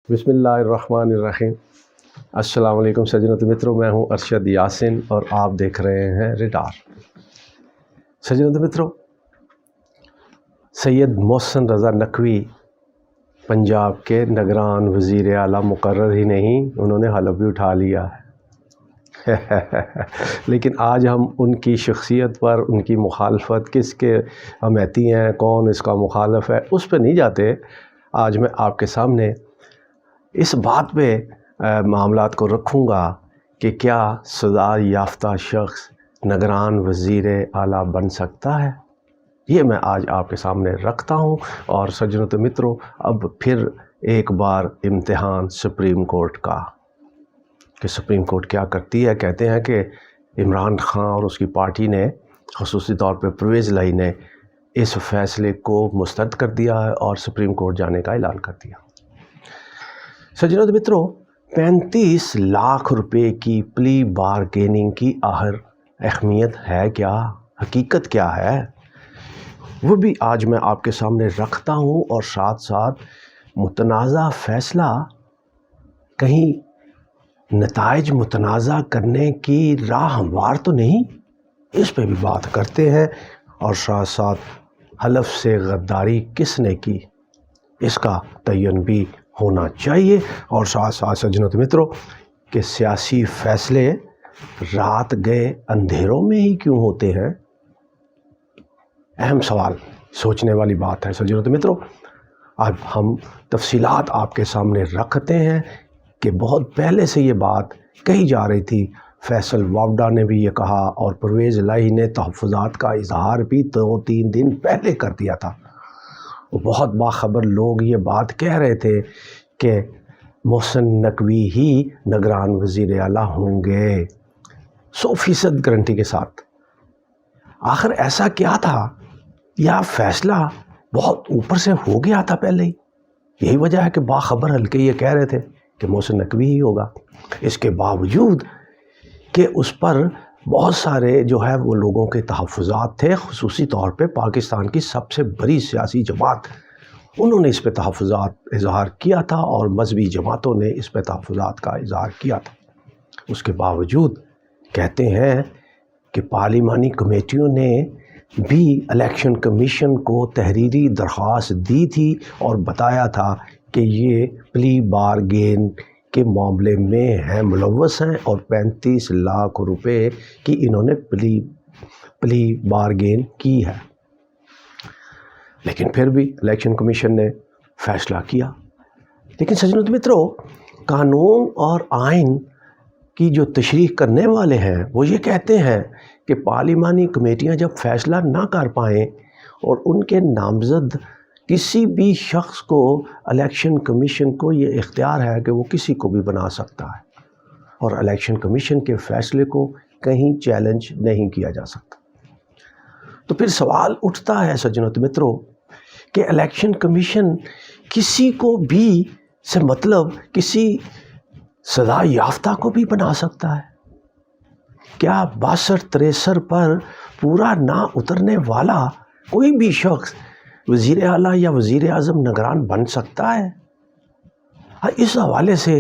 بسم اللہ الرحمن الرحیم۔ السلام علیکم سجنوں متروں، میں ہوں ارشد یاسین اور آپ دیکھ رہے ہیں ریڈار۔ سجنوں متروں، سید محسن رضا نقوی پنجاب کے نگران وزیر اعلیٰ مقرر ہی نہیں، انہوں نے حلف بھی اٹھا لیا ہے لیکن آج ہم ان کی شخصیت پر، ان کی مخالفت، کس کے حمایتی ہیں، کون اس کا مخالف ہے، اس پہ نہیں جاتے۔ آج میں آپ کے سامنے اس بات پہ معاملات کو رکھوں گا کہ کیا سزا یافتہ شخص نگران وزیر اعلیٰ بن سکتا ہے، یہ میں آج آپ کے سامنے رکھتا ہوں۔ اور سجنوں متروں، اب پھر ایک بار امتحان سپریم کورٹ کا، کہ سپریم کورٹ کیا کرتی ہے۔ کہتے ہیں کہ عمران خان اور اس کی پارٹی نے، خصوصی طور پہ پرویز الہی نے، اس فیصلے کو مسترد کر دیا ہے اور سپریم کورٹ جانے کا اعلان کر دیا۔ سجنوں متروں، 35 لاکھ روپے کی پلی بارگیننگ کی اہمیت ہے کیا، حقیقت کیا ہے، وہ بھی آج میں آپ کے سامنے رکھتا ہوں۔ اور ساتھ ساتھ متنازع فیصلہ کہیں نتائج متنازع کرنے کی راہ ہموار تو نہیں، اس پہ بھی بات کرتے ہیں۔ اور ساتھ ساتھ حلف سے غداری کس نے کی، اس کا تعین بھی ہونا چاہیے۔ اور ساتھ ساتھ سجنوں متروں، کہ سیاسی فیصلے رات گئے اندھیروں میں ہی کیوں ہوتے ہیں، اہم سوال، سوچنے والی بات ہے۔ سجنوں متروں، اب ہم تفصیلات آپ کے سامنے رکھتے ہیں کہ بہت پہلے سے یہ بات کہی جا رہی تھی۔ فیصل وابڈا نے بھی یہ کہا اور پرویز الہی نے تحفظات کا اظہار بھی 2-3 دن پہلے کر دیا تھا۔ بہت باخبر لوگ یہ بات کہہ رہے تھے کہ محسن نقوی ہی نگران وزیر اعلیٰ ہوں گے 100% گارنٹی کے ساتھ۔ آخر ایسا کیا تھا، یا فیصلہ بہت اوپر سے ہو گیا تھا پہلے ہی؟ یہی وجہ ہے کہ باخبر حلقے یہ کہہ رہے تھے کہ محسن نقوی ہی ہوگا، اس کے باوجود کہ اس پر بہت سارے جو ہے وہ لوگوں کے تحفظات تھے، خصوصی طور پہ پاکستان کی سب سے بڑی سیاسی جماعت، انہوں نے اس پہ تحفظات اظہار کیا تھا اور مذہبی جماعتوں نے اس پہ تحفظات کا اظہار کیا تھا۔ اس کے باوجود کہتے ہیں کہ پارلیمانی کمیٹیوں نے بھی الیکشن کمیشن کو تحریری درخواست دی تھی اور بتایا تھا کہ یہ پلی بارگین کے معاملے میں ہیں، ملوث ہیں، اور 35 لاکھ روپے کی انہوں نے پلی بارگین کی ہے۔ لیکن پھر بھی الیکشن کمیشن نے فیصلہ کیا۔ لیکن سجنوں متروں، قانون اور آئین کی جو تشریح کرنے والے ہیں وہ یہ کہتے ہیں کہ پارلیمانی کمیٹیاں جب فیصلہ نہ کر پائیں اور ان کے نامزد کسی بھی شخص کو، الیکشن کمیشن کو یہ اختیار ہے کہ وہ کسی کو بھی بنا سکتا ہے، اور الیکشن کمیشن کے فیصلے کو کہیں چیلنج نہیں کیا جا سکتا۔ تو پھر سوال اٹھتا ہے سجنوں متروں کہ الیکشن کمیشن کسی کو بھی سے مطلب کسی سزا یافتہ کو بھی بنا سکتا ہے؟ کیا 62-63 پر پورا نہ اترنے والا کوئی بھی شخص وزیر اعلیٰ یا وزیر اعظم نگران بن سکتا ہے؟ اس حوالے سے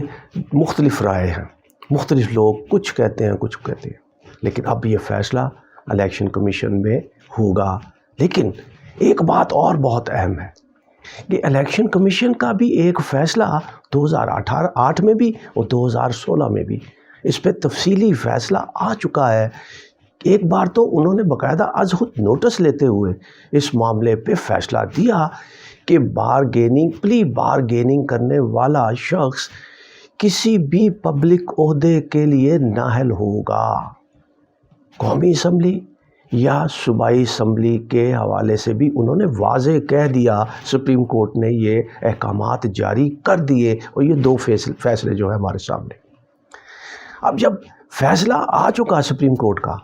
مختلف رائے ہیں، مختلف لوگ کچھ کہتے ہیں، کچھ کہتے ہیں، لیکن اب یہ فیصلہ الیکشن کمیشن میں ہوگا۔ لیکن ایک بات اور بہت اہم ہے کہ الیکشن کمیشن کا بھی ایک فیصلہ 2008 میں بھی اور 2016 میں بھی اس پہ تفصیلی فیصلہ آ چکا ہے۔ ایک بار تو انہوں نے باقاعدہ از خود نوٹس لیتے ہوئے اس معاملے پہ فیصلہ دیا کہ پلی بارگیننگ کرنے والا شخص کسی بھی پبلک عہدے کے لیے نااہل ہوگا۔ قومی اسمبلی یا صوبائی اسمبلی کے حوالے سے بھی انہوں نے واضح کہہ دیا، سپریم کورٹ نے یہ احکامات جاری کر دیے، اور یہ 2 فیصلے جو ہے ہمارے سامنے۔ اب جب فیصلہ آ چکا سپریم کورٹ کا،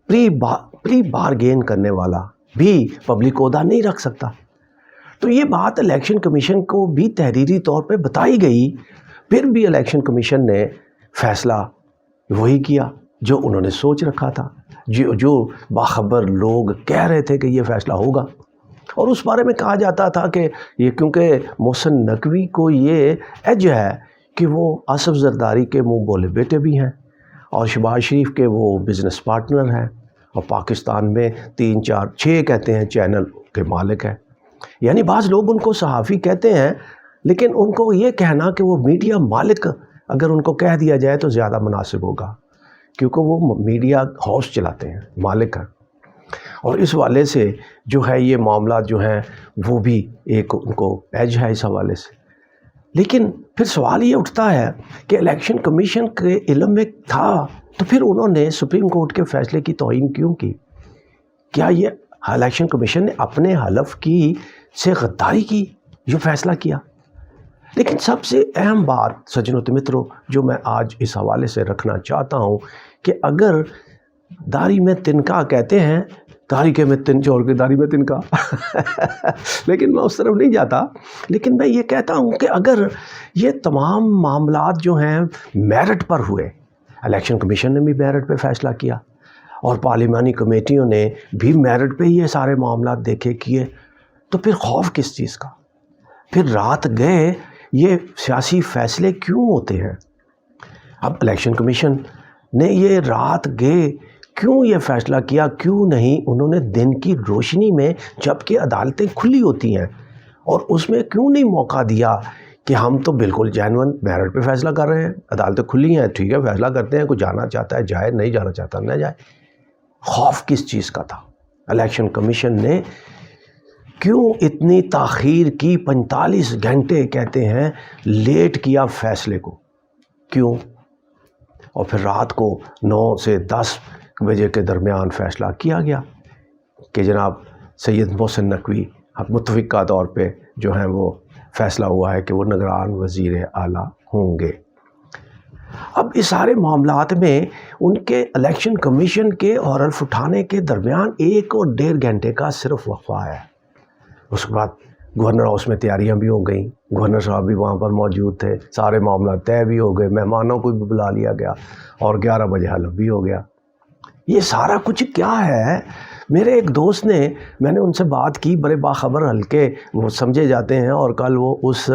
پری بارگین کرنے والا بھی پبلک عہدہ نہیں رکھ سکتا، تو یہ بات الیکشن کمیشن کو بھی تحریری طور پہ بتائی گئی، پھر بھی الیکشن کمیشن نے فیصلہ وہی کیا جو انہوں نے سوچ رکھا تھا، جو باخبر لوگ کہہ رہے تھے کہ یہ فیصلہ ہوگا۔ اور اس بارے میں کہا جاتا تھا کہ یہ کیونکہ محسن نقوی کو یہ ایج ہے کہ وہ آصف زرداری کے منہ بولے بیٹے بھی ہیں، اور شہباز شریف کے وہ بزنس پارٹنر ہیں، اور پاکستان میں 3 4 6 کہتے ہیں چینل کے مالک ہیں۔ یعنی بعض لوگ ان کو صحافی کہتے ہیں، لیکن ان کو یہ کہنا کہ وہ میڈیا مالک اگر ان کو کہہ دیا جائے تو زیادہ مناسب ہوگا، کیونکہ وہ میڈیا ہاؤس چلاتے ہیں، مالک ہیں، اور اس حوالے سے جو ہے یہ معاملات جو ہیں وہ بھی ایک ان کو ایج ہے اس حوالے سے۔ لیکن پھر سوال یہ اٹھتا ہے کہ الیکشن کمیشن کے علم میں تھا تو پھر انہوں نے سپریم کورٹ کے فیصلے کی توہین کیوں کی؟ کیا یہ الیکشن کمیشن نے اپنے حلف کی سے غداری کی جو فیصلہ کیا؟ لیکن سب سے اہم بات سجنوں تو متروں جو میں آج اس حوالے سے رکھنا چاہتا ہوں کہ اگر داڑھی میں تنکا کہتے ہیں، داڑھی کے میں تن چور کے داڑھی میں تنکا لیکن میں اس طرف نہیں جاتا، لیکن میں یہ کہتا ہوں کہ اگر یہ تمام معاملات جو ہیں میرٹ پر ہوئے، الیکشن کمیشن نے بھی میرٹ پہ فیصلہ کیا اور پارلیمانی کمیٹیوں نے بھی میرٹ پہ یہ سارے معاملات دیکھے کیے، تو پھر خوف کس چیز کا؟ پھر رات گئے یہ سیاسی فیصلے کیوں ہوتے ہیں؟ اب الیکشن کمیشن نے یہ رات گئے کیوں یہ فیصلہ کیا؟ کیوں نہیں انہوں نے دن کی روشنی میں جب کہ عدالتیں کھلی ہوتی ہیں، اور اس میں کیوں نہیں موقع دیا کہ ہم تو بالکل جینون میرٹ پہ فیصلہ کر رہے ہیں، عدالتیں کھلی ہیں، ٹھیک ہے فیصلہ کرتے ہیں، کوئی جانا چاہتا ہے جائے، نہیں جانا چاہتا نہ جائے۔ خوف کس چیز کا تھا؟ الیکشن کمیشن نے کیوں اتنی تاخیر کی؟ 45 گھنٹے کہتے ہیں لیٹ کیا فیصلے کو، کیوں؟ اور پھر رات کو 9 سے 10 بجے کے درمیان فیصلہ کیا گیا کہ جناب سید محسن نقوی متفقہ طور پہ جو ہیں وہ فیصلہ ہوا ہے کہ وہ نگران وزیر اعلیٰ ہوں گے۔ اب اس سارے معاملات میں ان کے الیکشن کمیشن کے اور حلف اٹھانے کے درمیان 1 اور 1.5 گھنٹے کا صرف وقفہ ہے۔ اس کے بعد گورنر ہاؤس میں تیاریاں بھی ہو گئیں، گورنر صاحب بھی وہاں پر موجود تھے، سارے معاملات طے بھی ہو گئے، مہمانوں کو بھی بلا لیا گیا، اور 11 بجے حلف بھی ہو گیا۔ یہ سارا کچھ کیا ہے؟ میرے ایک دوست نے، میں نے ان سے بات کی، بڑے باخبر ہلکے وہ سمجھے جاتے ہیں، اور کل وہ اس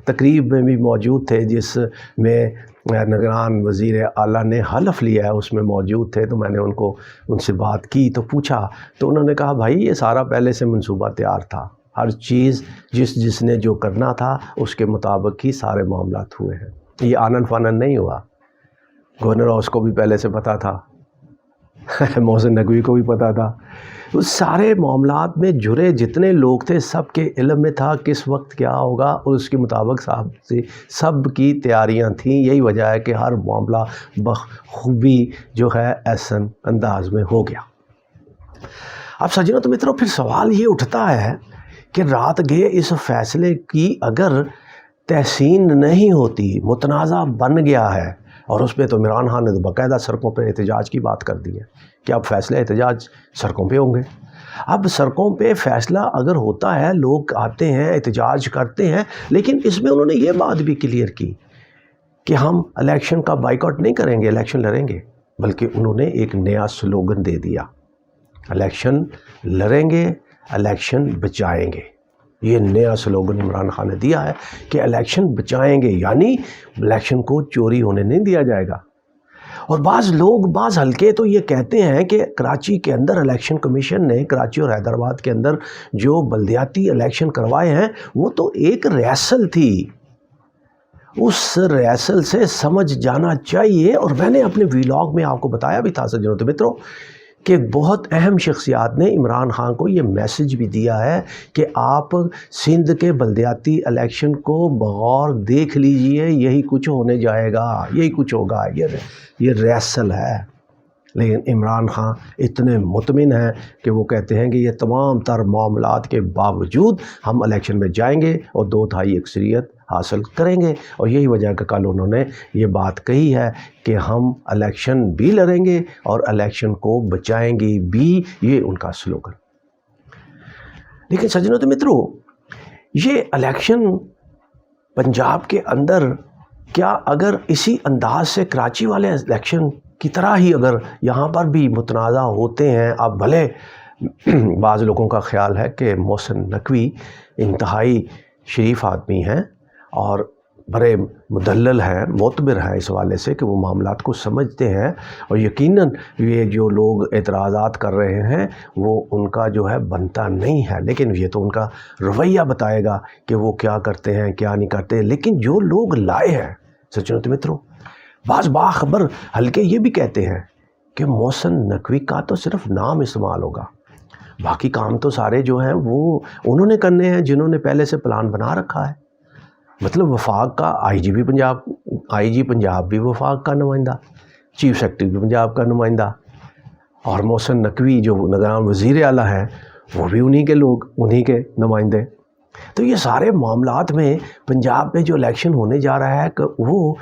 تقریب میں بھی موجود تھے جس میں نگران وزیر اعلیٰ نے حلف لیا ہے، اس میں موجود تھے، تو میں نے ان سے بات کی تو پوچھا، تو انہوں نے کہا بھائی یہ سارا پہلے سے منصوبہ تیار تھا، ہر چیز جس نے جو کرنا تھا اس کے مطابق ہی سارے معاملات ہوئے ہیں، یہ آنن فانن نہیں ہوا۔ گورنر ہاؤس کو بھی پہلے سے پتہ تھا، محسن نقوی کو بھی پتہ تھا، اس سارے معاملات میں جڑے جتنے لوگ تھے سب کے علم میں تھا کس وقت کیا ہوگا، اور اس کے مطابق سب کی تیاریاں تھیں۔ یہی وجہ ہے کہ ہر معاملہ بخوبی جو ہے احسن انداز میں ہو گیا۔ اب سجنوں تو متروں پھر سوال یہ اٹھتا ہے کہ رات گئے اس فیصلے کی اگر تحسین نہیں ہوتی، متنازع بن گیا ہے، اور اس پہ تو عمران خان نے تو باقاعدہ سڑکوں پہ احتجاج کی بات کر دی ہے کہ اب فیصلے احتجاج سڑکوں پہ ہوں گے۔ اب سڑکوں پہ فیصلہ اگر ہوتا ہے، لوگ آتے ہیں احتجاج کرتے ہیں، لیکن اس میں انہوں نے یہ بات بھی کلیئر کی کہ ہم الیکشن کا بائیکاٹ نہیں کریں گے، الیکشن لڑیں گے، بلکہ انہوں نے ایک نیا سلوگن دے دیا، الیکشن لڑیں گے، الیکشن بچائیں گے۔ یہ نیا سلوگن عمران خان نے دیا ہے کہ الیکشن بچائیں گے، یعنی الیکشن کو چوری ہونے نہیں دیا جائے گا۔ اور بعض حلقے تو یہ کہتے ہیں کہ کراچی کے اندر الیکشن کمیشن نے کراچی اور حیدرآباد کے اندر جو بلدیاتی الیکشن کروائے ہیں وہ تو ایک ریہرسل تھی، اس ریہرسل سے سمجھ جانا چاہیے۔ اور میں نے اپنے ویلاگ میں آپ کو بتایا بھی تھا سجنوں تو متروں کہ بہت اہم شخصیات نے عمران خان کو یہ میسج بھی دیا ہے کہ آپ سندھ کے بلدیاتی الیکشن کو بغور دیکھ لیجئے، یہی کچھ ہونے جائے گا، یہی کچھ ہوگا، یہ ریہرسل ہے۔ لیکن عمران خان اتنے مطمئن ہیں کہ وہ کہتے ہیں کہ یہ تمام تر معاملات کے باوجود ہم الیکشن میں جائیں گے اور 2/3 اکثریت حاصل کریں گے، اور یہی وجہ کہ کل انہوں نے یہ بات کہی ہے کہ ہم الیکشن بھی لڑیں گے اور الیکشن کو بچائیں گے بھی، یہ ان کا سلوگن۔ لیکن سجنوں تو مترو، یہ الیکشن پنجاب کے اندر کیا اگر اسی انداز سے کراچی والے الیکشن کی طرح ہی اگر یہاں پر بھی متنازع ہوتے ہیں، اب بھلے بعض لوگوں کا خیال ہے کہ محسن نقوی انتہائی شریف آدمی ہیں اور بڑے مدلل ہیں، معتبر ہیں اس حوالے سے کہ وہ معاملات کو سمجھتے ہیں، اور یقیناً یہ جو لوگ اعتراضات کر رہے ہیں وہ ان کا جو ہے بنتا نہیں ہے، لیکن یہ تو ان کا رویہ بتائے گا کہ وہ کیا کرتے ہیں کیا نہیں کرتے۔ لیکن جو لوگ لائے ہیں سچنوں تو متروں، بعض باخبر حلقے یہ بھی کہتے ہیں کہ محسن نقوی کا تو صرف نام استعمال ہوگا، باقی کام تو سارے جو ہیں وہ انہوں نے کرنے ہیں جنہوں نے پہلے سے پلان بنا رکھا ہے۔ مطلب وفاق کا آئی جی پنجاب بھی وفاق کا نمائندہ، چیف سیکرٹری بھی پنجاب کا نمائندہ، اور محسن نقوی جو نگران وزیر اعلیٰ ہیں وہ بھی انہی کے لوگ، انہی کے نمائندے۔ تو یہ سارے معاملات میں پنجاب میں جو الیکشن ہونے جا رہا ہے کہ وہ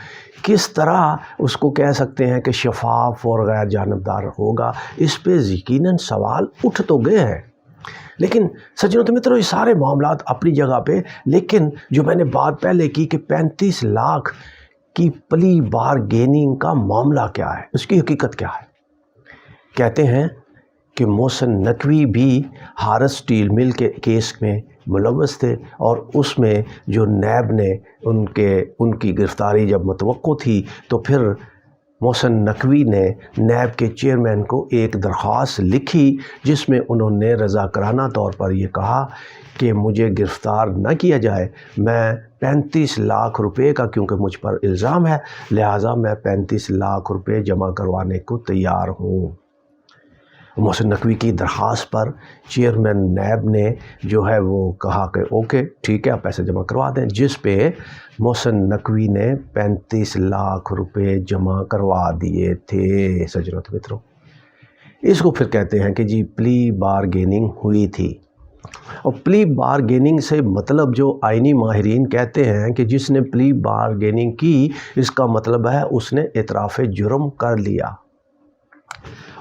کس طرح اس کو کہہ سکتے ہیں کہ شفاف اور غیر جانبدار ہوگا، اس پہ یقیناً سوال اٹھ تو گئے ہیں۔ لیکن سجنوں تو متروں، یہ سارے معاملات اپنی جگہ پہ، لیکن جو میں نے بات پہلے کی کہ 35 لاکھ کی پلی بارگیننگ کا معاملہ کیا ہے، اس کی حقیقت کیا ہے؟ کہتے ہیں کہ محسن نقوی بھی ہارس اسٹیل مل کے کیس میں ملوث تھے، اور اس میں جو نیب نے ان کی گرفتاری جب متوقع تھی تو پھر محسن نقوی نے نیب کے چیئرمین کو ایک درخواست لکھی جس میں انہوں نے رضاکارانہ طور پر یہ کہا کہ مجھے گرفتار نہ کیا جائے، میں 35 لاکھ روپے کا کیونکہ مجھ پر الزام ہے لہٰذا میں 35 لاکھ روپے جمع کروانے کو تیار ہوں۔ محسن نقوی کی درخواست پر چیئرمین نیب نے جو ہے وہ کہا کہ اوکے ٹھیک ہے آپ پیسے جمع کروا دیں، جس پہ محسن نقوی نے 35 لاکھ روپے جمع کروا دیے تھے۔ سجنوں متروں، اس کو پھر کہتے ہیں کہ جی پلی بارگیننگ ہوئی تھی، اور پلی بارگیننگ سے مطلب جو آئینی ماہرین کہتے ہیں کہ جس نے پلی بارگیننگ کی اس کا مطلب ہے اس نے اعتراف جرم کر لیا،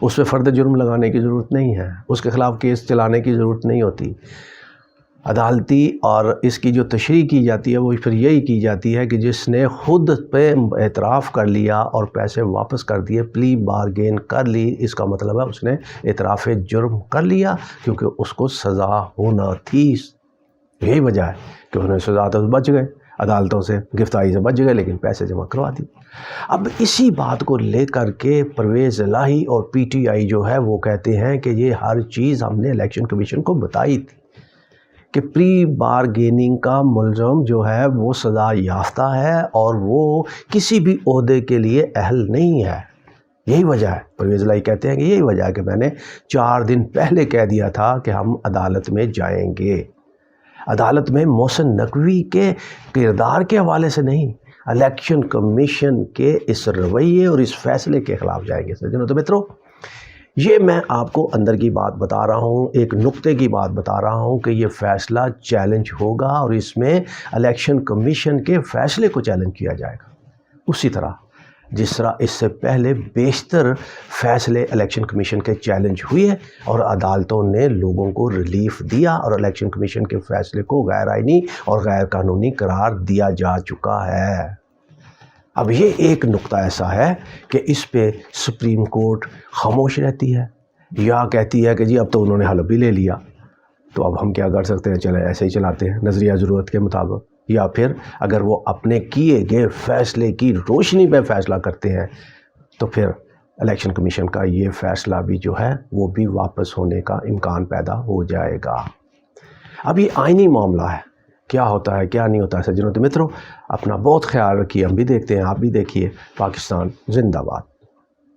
اس پہ فرد جرم لگانے کی ضرورت نہیں ہے، اس کے خلاف کیس چلانے کی ضرورت نہیں ہوتی عدالتی، اور اس کی جو تشریح کی جاتی ہے وہ پھر یہی کی جاتی ہے کہ جس نے خود پہ اعتراف کر لیا اور پیسے واپس کر دیے، پلی بارگین کر لی، اس کا مطلب ہے اس نے اعتراف جرم کر لیا کیونکہ اس کو سزا ہونا تھی۔ یہی وجہ ہے کہ انہوں نے سزا تو بچ گئے، عدالتوں سے گرفتاری سے بچ گئے، لیکن پیسے جمع کروا دی۔ اب اسی بات کو لے کر کے پرویز الہی اور پی ٹی آئی جو ہے وہ کہتے ہیں کہ یہ ہر چیز ہم نے الیکشن کمیشن کو بتائی تھی کہ پری بارگیننگ کا ملزم جو ہے وہ سزا یافتہ ہے اور وہ کسی بھی عہدے کے لیے اہل نہیں ہے۔ یہی وجہ ہے، پرویز الہی کہتے ہیں کہ یہی وجہ ہے کہ میں نے 4 دن پہلے کہہ دیا تھا کہ ہم عدالت میں جائیں گے، عدالت میں محسن نقوی کے کردار کے حوالے سے نہیں، الیکشن کمیشن کے اس رویے اور اس فیصلے کے خلاف جائیں گے۔ سجنوں تو متروں، یہ میں آپ کو اندر کی بات بتا رہا ہوں، ایک نقطے کی بات بتا رہا ہوں کہ یہ فیصلہ چیلنج ہوگا اور اس میں الیکشن کمیشن کے فیصلے کو چیلنج کیا جائے گا، اسی طرح جس طرح اس سے پہلے بیشتر فیصلے الیکشن کمیشن کے چیلنج ہوئے اور عدالتوں نے لوگوں کو ریلیف دیا اور الیکشن کمیشن کے فیصلے کو غیر آئینی اور غیر قانونی قرار دیا جا چکا ہے۔ اب یہ ایک نقطہ ایسا ہے کہ اس پہ سپریم کورٹ خاموش رہتی ہے یا کہتی ہے کہ جی اب تو انہوں نے حلف بھی لے لیا تو اب ہم کیا کر سکتے ہیں، چلے ایسے ہی چلاتے ہیں نظریہ ضرورت کے مطابق، یا پھر اگر وہ اپنے کیے گئے فیصلے کی روشنی میں فیصلہ کرتے ہیں تو پھر الیکشن کمیشن کا یہ فیصلہ بھی جو ہے وہ بھی واپس ہونے کا امکان پیدا ہو جائے گا۔ اب یہ آئینی معاملہ ہے، کیا ہوتا ہے کیا نہیں ہوتا ہے۔ سجنوں تو متروں، اپنا بہت خیال رکھیے، ہم بھی دیکھتے ہیں، آپ بھی دیکھیے۔ پاکستان زندہ باد۔